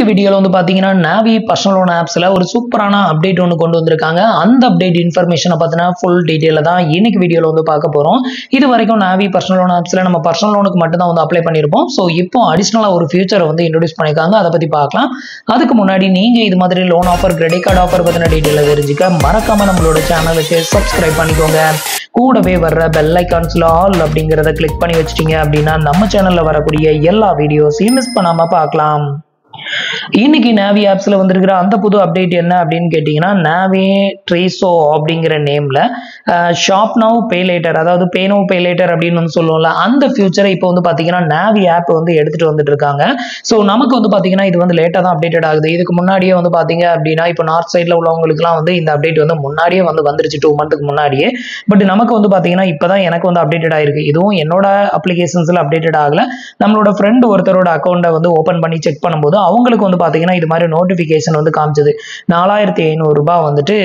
வீடியோல வந்து பாத்தீங்கன்னா Navi பர்சனல் லோன் ஆப்ஸ்ல ஒரு சூப்பரான அப்டேட் ஒன்னு கொண்டு வந்திருக்காங்க. அந்த அப்டேட் இன்ஃபர்மேஷனை பத்தின ஃபுல் டீடைல தான் இன்னைக்கு வீடியோல வந்து பார்க்க போறோம். இது வரைக்கும் Navi பர்சனல் லோன் ஆப்ஸ்ல நம்ம பர்சனல் லோனுக்கு மட்டும் தான் வந்து அப்ளை பண்ணிருப்போம். சோ இப்போ அடிஷனலா ஒரு ஃபியூச்சரை வந்து இன்ட்ரோ듀ஸ் பண்ணிருக்காங்க. அத பத்தி பார்க்கலாம். அதுக்கு முன்னாடி நீங்க இது மாதிரி loan offer, credit card offer பத்தின டீடைல தெரிஞ்சுக்க மறக்காம நம்மளோட சேனலுக்கு சப்ஸ்கிரைப் பண்ணிக்கோங்க. கூடவே வர்ற பெல் ஐகான்ஸ்ல ஆல் அப்படிங்கறத கிளிக் பண்ணி வச்சிட்டீங்க அப்படின்னா நம்ம சேனல்ல வரக்கூடிய எல்லா வீடியோஸையும் மிஸ் பண்ணாம பார்க்கலாம். இன்னைக்கு Navi ஆப்ஸ்ல வந்திருக்கிற அந்த புது அப்டேட் என்ன அப்படின்னு கேட்டீங்கன்னா, Navi Treso அப்படிங்கிற நேம்ல ஷாப் நவ் பே லேட்டர், அதாவது பே நவ் பே லேட்டர் அப்படின்னு வந்து சொல்லுவோம்ல, அந்த ஃபியூச்சரை இப்போ வந்து பாத்தீங்கன்னா Navi ஆப் வந்து எடுத்துட்டு வந்துட்டு இருக்காங்க. ஸோ நமக்கு வந்து பாத்தீங்கன்னா இது வந்து லேட்டா தான் அப்டேட் ஆகுது. இதுக்கு முன்னாடியே வந்து பாத்தீங்க அப்படின்னா இப்போ நார்த் சைட்ல உள்ளவங்களுக்குலாம் வந்து இந்த அப்டேட் வந்து முன்னாடியே வந்து வந்துருச்சு, 2 மந்த்துக்கு முன்னாடியே. பட் நமக்கு வந்து பாத்தீங்கன்னா இப்பதான் எனக்கு வந்து அப்டேட்டட் ஆயிருக்கு. இதுவும் என்னோட அப்ளிகேஷன்ஸ்ல அப்டேட்டட் ஆகல. நம்மளோட ஃப்ரெண்ட் ஒருத்தரோட அக்கௌண்ட்டை வந்து ஓபன் பண்ணி செக் பண்ணும்போது அவங்களுக்கு வந்து பாத்தீங்கன்னா இது மாதிரி நோட்டிபிகேஷன் வந்து காமிச்சது. 4500 ரூபாய் வந்துட்டு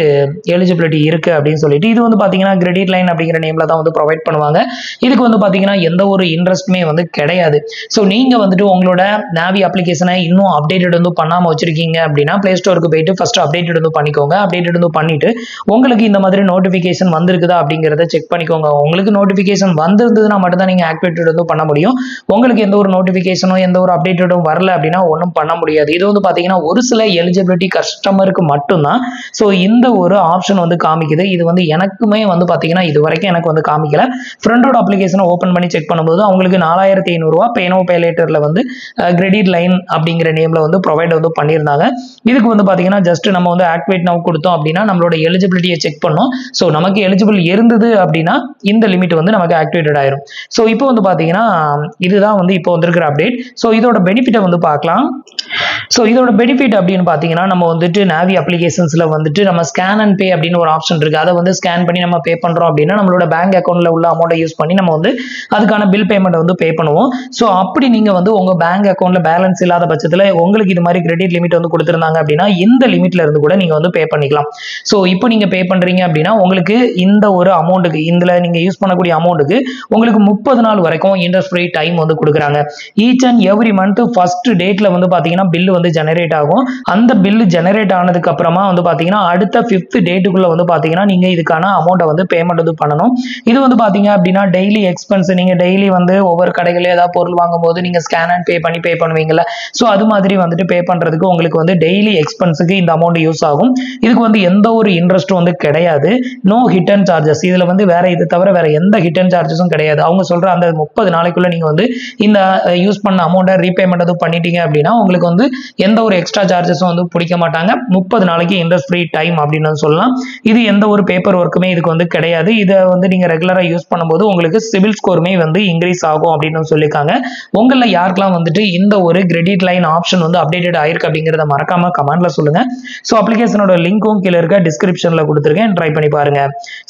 எலிஜிபிலிட்டி இருக்கு அப்படின்னு சொல்லிட்டு. இது வந்து பாத்தீங்கன்னா கிரெடிட் லைன் அப்படிங்கிற நேம்ல தான் வந்து ப்ரொவைட் பண்ணுவாங்க. இதுக்கு வந்து பாத்தீங்கன்னா எந்த ஒரு இன்ட்ரெஸ்ட்மே வந்து கிடையாது. ஸோ நீங்க வந்துட்டு உங்களோட Navi அப்ளிகேஷனை இன்னும் அப்டேட்டட் வந்து பண்ணாம வச்சிருக்கீங்க அப்படின்னா பிளே ஸ்டோருக்கு போயிட்டு ஃபர்ஸ்ட் அப்டேட்டட் வந்து பண்ணிக்கோங்க. அப்டேட்டட் வந்து பண்ணிட்டு உங்களுக்கு இந்த மாதிரி நோட்டிபிகேஷன் வந்திருக்குதா அப்படிங்கறத செக் பண்ணிக்கோங்க. உங்களுக்கு நோட்டிபிகேஷன் வந்திருந்ததுன்னா மட்டும் தான் நீங்க ஆக்டிவேட்டட் வந்து பண்ண முடியும். உங்களுக்கு எந்த ஒரு நோட்டிபிகேஷனோ எந்த ஒரு அப்டேட்டடும் வரல அப்படின்னா ஒன்றும் பண்ண முடியாது. இது வந்து பாத்தீங்கன்னா ஒரு சில எலிஜிபிலிட்டி கஸ்டமருக்கு மட்டும்தான் ஸோ இந்த ஒரு ஆப்ஷன் வந்து காமிக்குது. இது வந்து எனக்குமே வந்து பாத்தீங்கன்னா இது வரைக்கும் எனக்கு வந்து காமிக்கல. ஃப்ரெண்டோட அப்ளிகேஷனை ஓபன் பண்ணி செக் பண்ணும்போது அவங்களுக்கு 4500 ரூபாய் பே நவ் பே லேட்டர்ல வந்து கிரெடிட் லைன் அப்படிங்கிற நேம்ல வந்து ப்ரொவைட் வந்து பண்ணியிருந்தாங்க. இதுக்கு வந்து பாத்தீங்கன்னா ஜஸ்ட் நம்ம வந்து ஆக்டிவேட் நவ் கொடுத்தோம் அப்படின்னா நம்மளோட எலிஜிபிலிட்டியை செக் பண்ணோம். ஸோ நமக்கு எலிஜிபிள் இருந்தது அப்படின்னா இந்த லிமிட் வந்து நமக்கு ஆக்டிவேட்டட் ஆயிரும். ஸோ இப்போ வந்து பாத்தீங்கன்னா இதுதான் வந்து இப்போ வந்திருக்கிற அப்டேட். ஸோ இதோட பெனிஃபிட்டை வந்து பார்க்கலாம். ஸோ இதோட பெனிஃபிட் அப்படின்னு பார்த்தீங்கன்னா நம்ம வந்துட்டு Navi அப்ளிகேஷன்ஸ்ல வந்துட்டு நம்ம ஸ்கேன் அண்ட் பே அப்படின்னு ஒரு ஆப்ஷன் இருக்கு. அதை வந்து ஸ்கேன் பண்ணி நம்ம பே பண்றோம் அப்படின்னா நம்மளோட பேங்க் அக்கௌண்ட்ல உள்ள அமௌண்ட்டை யூஸ் பண்ணி நம்ம வந்து அதுக்கான பில் பேமெண்ட் வந்து பே பண்ணுவோம். ஸோ அப்படி நீங்க வந்து உங்க பேங்க் அக்கௌண்ட்ல பேலன்ஸ் இல்லாத பட்சத்தில் உங்களுக்கு இது மாதிரி கிரெடிட் லிமிட் வந்து கொடுத்துருந்தாங்க அப்படின்னா இந்த லிமிட்ல இருந்து கூட நீங்க வந்து பே பண்ணிக்கலாம். ஸோ இப்போ நீங்க பே பண்றீங்க அப்படின்னா உங்களுக்கு இந்த ஒரு அமௌண்ட்டுக்கு இதுல நீங்க யூஸ் பண்ணக்கூடிய அமௌண்ட்டுக்கு உங்களுக்கு 30 நாள் வரைக்கும் இன்ட்ரெஸ்ட் ஃப்ரீ டைம் வந்து கொடுக்குறாங்க. Each and every month first டேட்ல வந்து பாத்தீங்கன்னா பில் வந்து ஜெனரேட் ஆகும். அந்த பில் ஜெனரேட் ஆனதுக்கு அப்புறமா வந்து பாத்தீங்கன்னா அடுத்த 5th டேட்டுக்குள்ள வந்து பாத்தீங்கன்னா நீங்க இதுக்கான அமௌண்ட்டை வந்து பேமெண்ட் வந்து பண்ணணும். இது வந்து பாத்தீங்க அப்படின்னா டெய்லி எக்ஸ்பென்ஸ், நீங்க டெய்லி வந்து ஒவ்வொரு கடைகளில் ஏதாவது பொருள் வாங்கும் போது நீங்க ஸ்கேன் அண்ட் பே பண்ணுவீங்கல்ல, ஸோ அது மாதிரி வந்துட்டு பே பண்றதுக்கு உங்களுக்கு வந்து டெய்லி எக்ஸ்பென்ஸுக்கு இந்த அமௌண்ட் யூஸ் ஆகும். இதுக்கு வந்து எந்த ஒரு இன்ட்ரெஸ்ட்டும் வந்து கிடையாது. No hidden charges. இதுல வந்து வேற இது தவிர வேற எந்த ஹிட் அண்ட் சார்ஜஸும் கிடையாது. அவங்க சொல்ற அந்த 30 நாளைக்குள்ள நீங்க வந்து இந்த யூஸ் பண்ண அமௌண்ட்டை ரீபேமெண்ட் வந்து பண்ணிட்டீங்க அப்படின்னா உங்களுக்கு வந்து எந்த ஒரு எக்ஸ்ட்ரா சார்ஜஸும் வந்து பிடிக்க மாட்டாங்க. 30 நாளைக்கு இன்ட்ரெஸ்ட் ஃப்ரீ டைம் அப்படின்னு சொல்லலாம். இது எந்த ஒரு பேப்பர் ஒர்க்குமே இதுக்கு வந்து கிடையாது. இதை வந்து நீங்க ரெகுலரா யூஸ் பண்ணும்போது உங்களுக்கு சிவில் ஸ்கோருமே வந்து இன்க்ரீஸ் ஆகும் அப்படின்னு சொல்லியிருக்காங்க. உங்கள யாருக்கெல்லாம் வந்துட்டு இந்த ஒரு கிரெடிட் லைன் ஆப்ஷன் வந்து அப்டேட்டட் ஆயிருக்கு அப்படிங்கறத மறக்காம கமெண்ட்ல சொல்லுங்க. ஸோ அப்ளிகேஷனோட லிங்க்கும் கீழே இருக்க டிஸ்கிரிப்ஷன்ல கொடுத்துருக்கேன், ட்ரை பண்ணி பாருங்க.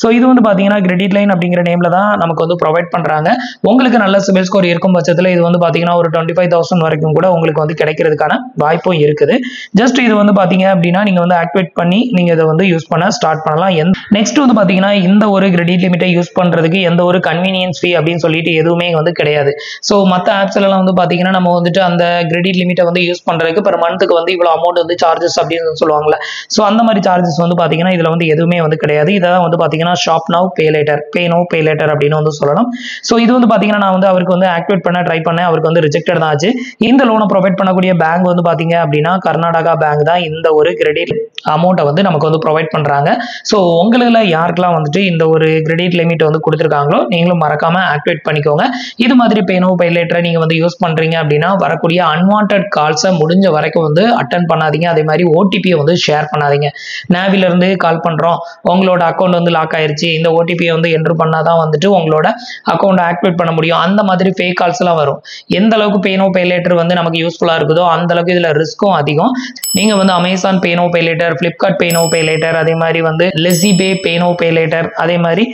ஸோ இது வந்து பாத்தீங்கன்னா கிரெடிட் லைன் அப்படிங்கிற நேம்ல தான் நமக்கு வந்து ப்ரொவைட் பண்றாங்க. உங்களுக்கு நல்ல சிவில் ஸ்கோர் இருக்கும் பட்சத்தில் இது வந்து பாத்தீங்கன்னா ஒரு 25,000 வரைக்கும் கூட உங்களுக்கு வந்து கிடைக்கிறதுக்கான வாய்ப்பும் இருக்குது. ஜஸ்ட் இது வந்து பாத்தீங்க அப்படின்னா நீங்க வந்து ஆக்டிவேட் பண்ணி நீங்க இதை வந்து யூஸ் பண்ண ஸ்டார்ட் பண்ணலாம். நெக்ஸ்ட் வந்து பாத்தீங்கன்னா இந்த ஒரு கிரெடிட் லிமிட்டை யூஸ் பண்றதுக்கு எந்த ஒரு கன்வீனியன்ஸ் ஃபீ அப்படின்னு சொல்லிட்டு எதுவுமே வந்து கிடையாது. ஸோ மற்ற ஆப்ஸ்ல எல்லாம் வந்து பாத்தீங்கன்னா நம்ம வந்துட்டு அந்த கிரெடிட் லிமிட்டை வந்து யூஸ் பண்றதுக்கு பெர் மந்த்துக்கு வந்து இவ்வளவு அமௌண்ட் வந்து சார்ஜஸ் அப்படின்னு சொல்லுவாங்கல்ல, ஸோ அந்த மாதிரி சார்ஜஸ் வந்து பாத்தீங்கன்னா இதுல வந்து எதுவுமே வந்து கிடையாது. இதான் வந்து பாத்தீங்கன்னா ஷாப் நவ் பே லேட்டர், பே நவ் பே லேட்டர் அப்படின்னு வந்து சொல்லலாம். ஸோ இது வந்து பாத்தீங்கன்னா நான் வந்து அவருக்கு வந்து ஆக்டிவேட் பண்ண ட்ரை பண்ணேன், அவருக்கு வந்து ரிஜெக்டட் தான் ஆச்சு. இந்த லோனை ப்ரொவைட் பண்ணக்கூடிய பேங்க் வந்து பாத்தீங்க அப்படின்னா கர்நாடகா பேங்க் தான் இந்த ஒரு கிரெடிட் அமௌண்ட்டை வந்து நமக்கு வந்து ப்ரொவைட் பண்றாங்க. ஸோ உங்களில் யாருக்கெல்லாம் வந்துட்டு இந்த ஒரு கிரெடிட் லிமிட் வந்து கொடுத்துருக்காங்களோ நீங்களும் மறக்காம ஆக்டிவேட் பண்ணிக்கோங்க. இது மாதிரி பே நவ் பே லேட்டரை நீங்க வந்து யூஸ் பண்றீங்க அப்படின்னா வரக்கூடிய அன்வான்ட் கால்ஸை முடிஞ்ச வரைக்கும் வந்து அட்டன் பண்ணாதீங்க. அதே மாதிரி ஓடிபியை வந்து ஷேர் பண்ணாதீங்க. Naviல இருந்து கால் பண்றோம், உங்களோட அக்கௌண்ட் வந்து லாக் ஆயிருச்சு, இந்த ஓடிபியை வந்து என்ட்ரு பண்ணாதான் வந்துட்டு உங்களோட அக்கௌண்ட் ஆக்டிவேட் பண்ண முடியும், அந்த மாதிரி ஃபேக் கால்ஸ் எல்லாம் வரும். எந்த அளவுக்கு பே நவ் பே லேட்டர் வந்து நமக்கு யூஸ்ஃபுல்லா இருக்குதோ அந்த அளவுக்கு இதுல ரிஸ்க்கும் அதிகம். நீங்க வந்து அமேசான் பே நவ் பே லேட்டர், பிளிப்கார்ட் பே நவ் பே லேட்டர், அதே மாதிரி வந்து லெஸி பே நவ் பே லேட்டர், அதே மாதிரி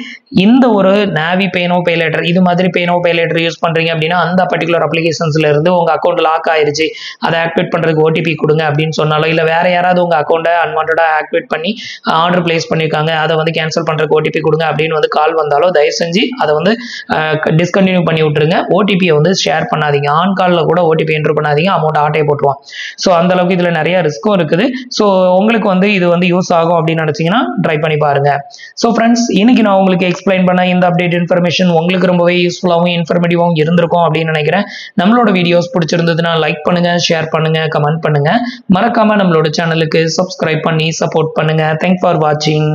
இந்த ஒரு நாவி பேனோ பே லேட்டர் இது மாதிரி பேனோ பே லேட்டர் யூஸ் பண்றீங்க அப்படின்னா அந்த பர்டிகுலர் அப்ளிகேஷன்ஸ்ல இருந்து உங்க அக்கௌண்ட் லாக் ஆயிருச்சு, அதை ஆக்டிவேட் பண்றதுக்கு ஓடிபி கொடுங்க அப்படின்னு சொன்னாலோ, இல்ல வேற யாராவது உங்க அக்கௌண்ட்டை அன்வான்டா ஆக்டிவேட் பண்ணி ஆர்டர் பிளேஸ் பண்ணிருக்காங்க, அதை வந்து கேன்சல் பண்றதுக்கு ஓடிபி கொடுங்க அப்படின்னு வந்து கால் வந்தாலோ தயவு செஞ்சு அதை வந்து டிஸ்கண்டினியூ பண்ணி விட்டுருங்க. ஓடிபியை வந்து ஷேர் பண்ணாதீங்க. ஆன் காலில் கூட ஓடிபி என்ட்ரு பண்ணாதீங்க, அமௌண்ட் ஆட்டையை போட்டுருவான். ஸோ அந்த அளவுக்கு இதுல நிறைய ரிஸ்க்கும் இருக்குது. ஸோ உங்களுக்கு வந்து இது வந்து யூஸ் ஆகும் அப்படின்னு நினைச்சீங்கன்னா ட்ரை பண்ணி பாருங்க. ஸோ ஃப்ரெண்ட்ஸ், இன்னைக்கு நான் உங்களுக்கு எக்ஸ்பிளைன் பண்ண இந்த அப்டேட் இன்ஃபர்மேஷன் உங்களுக்கு ரொம்பவே யூஸ்ஃபுல்லாகவும் இன்ஃபர்மேட்டிவாகவும் இருந்திருக்கும் அப்படின்னு நினைக்கிறேன். நம்மளோட வீடியோஸ் பிடிச்சிருந்ததுன்னா லைக் பண்ணுங்க, ஷேர் பண்ணுங்க, கமெண்ட் பண்ணுங்க. மறக்காம நம்மளோட சேனலுக்கு சப்ஸ்கிரைப் பண்ணி சப்போர்ட் பண்ணுங்க. தேங்க்ஸ் ஃபார் வாட்சிங்.